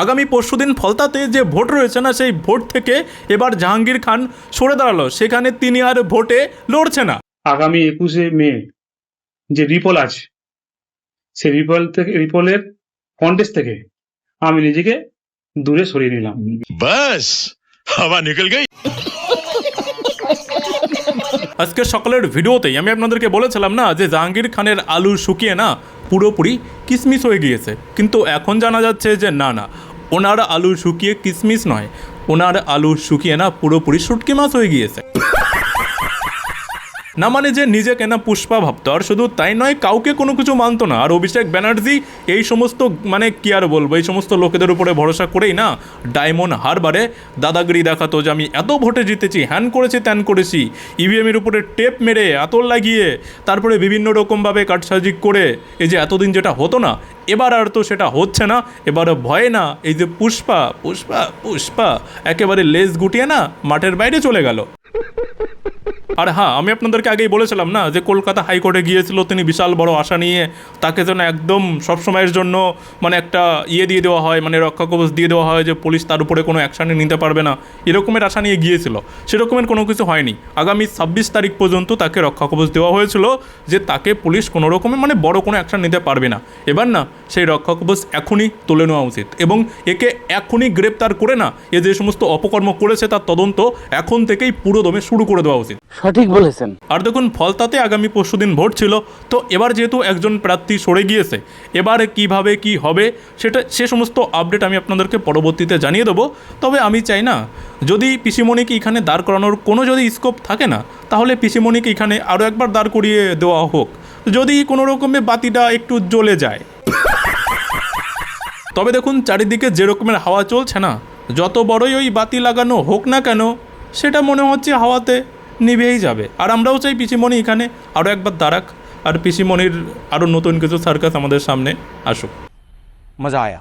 আগামী পরশুদিন ফলতাতে যে ভোট রয়েছে না, সেই ভোট থেকে এবার জাহাঙ্গীর খান সরে দাঁড়ালো, সেখানে তিনি আর ভোটে লড়ছে না। আগামী 21শে মে যে রিপোল আছে, সেই রিপোলের কন্টেস্ট থেকে আমি নিজেকে দূরে সরিয়ে নিলাম। बस हवा निकल गई। আজকে সকালের ভিডিওতেই আমি আপনাদেরকে বলেছিলাম না যে জাহাঙ্গীর খানের আলু শুকিয়ে না পুরোপুরি কিসমিস হয়ে গিয়েছে, কিন্তু এখন জানা যাচ্ছে যে না না, ওনার আলু শুকিয়ে কিসমিস নয়, ওনার আলু শুকিয়ে না পুরোপুরি শুটকি মাছ হয়ে গিয়েছে। না মানে যে নিজেকে না পুষ্পা ভাবতো, আর শুধু তাই নয়, কাউকে কোনো কিছু মানতো না। আর অভিষেক ব্যানার্জি এই সমস্ত মানে কি আর বলবো, এই সমস্ত লোকেদের উপরে ভরসা করেই না ডায়মন্ড হারবারে দাদাগিরি দেখাতো যে আমি এত ভোটে জিতেছি, হ্যান করেছি ত্যান করেছি, ইভিএমের উপরে টেপ মেরে আতর লাগিয়ে তারপরে বিভিন্ন রকমভাবে কাটসাজি করে এই যে এতদিন যেটা হতো না, এবার আর তো সেটা হচ্ছে না। এবার ভয়ে না এই যে পুষ্পা পুষ্পা পুষ্পা একেবারে লেজ গুটিয়ে না মাঠের বাইরে চলে গেল। আর হ্যাঁ, আমি আপনাদেরকে আগেই বলেছিলাম না যে কলকাতা হাইকোর্টে গিয়েছিল তিনি বিশাল বড় আশা নিয়ে, তাকে যেন একদম সবসময়ের জন্য মানে একটা দিয়ে দেওয়া হয়, মানে রক্ষা কবচ দিয়ে দেওয়া হয় যে পুলিশ তার উপরে কোনো অ্যাকশানই নিতে পারবে না, এরকমের আশা নিয়ে গিয়েছিল। সেরকমের কোনো কিছু হয়নি। আগামী 26 তারিখ পর্যন্ত তাকে রক্ষা কবচ দেওয়া হয়েছিল যে তাকে পুলিশ কোনো রকমের মানে বড় কোনো অ্যাকশান নিতে পারবে না। এবার না সেই রক্ষা কবচ এখনই তুলে নেওয়া উচিত এবং একে এখনই গ্রেপ্তার করে না এ যে সমস্ত অপকর্ম করেছে তার তদন্ত এখন থেকেই পুরো দমে শুরু করে দেওয়া উচিত। সঠিক বলেছেন। আর দেখুন, ফলতাতে আগামী পরশুদিন ভোট ছিল, তো এবার যেহেতু একজন প্রার্থী সরে গিয়েছে, এবার কিভাবে কি হবে সে সমস্ত আপডেট আমি আপনাদেরকে পরবর্তীতে জানিয়ে দেবো। তবে আমি চাই না যদি পিসিমণিকে এখানে দাঁড় করানোর কোনো যদি স্কোপ থাকে না, তাহলে পিসিমণিকে এখানে আরও একবার দাঁড় করিয়ে দেওয়া হোক, যদি কোনো রকমের বাতিটা একটু জ্বলে যায়। তবে দেখুন, চারিদিকে যে রকমের হাওয়া চলছে না, যত বড়ই ওই বাতি লাগানো হোক না কেন, সেটা মনে হচ্ছে হাওয়াতে নিভেই যাবে। আর আমরাও চাই পিসিমণি এখানে আরও একবার দাঁড়াক, আর পিসিমণির আরও নতুন কিছু সার্কাস আমাদের সামনে আসুক। মজা আয়া।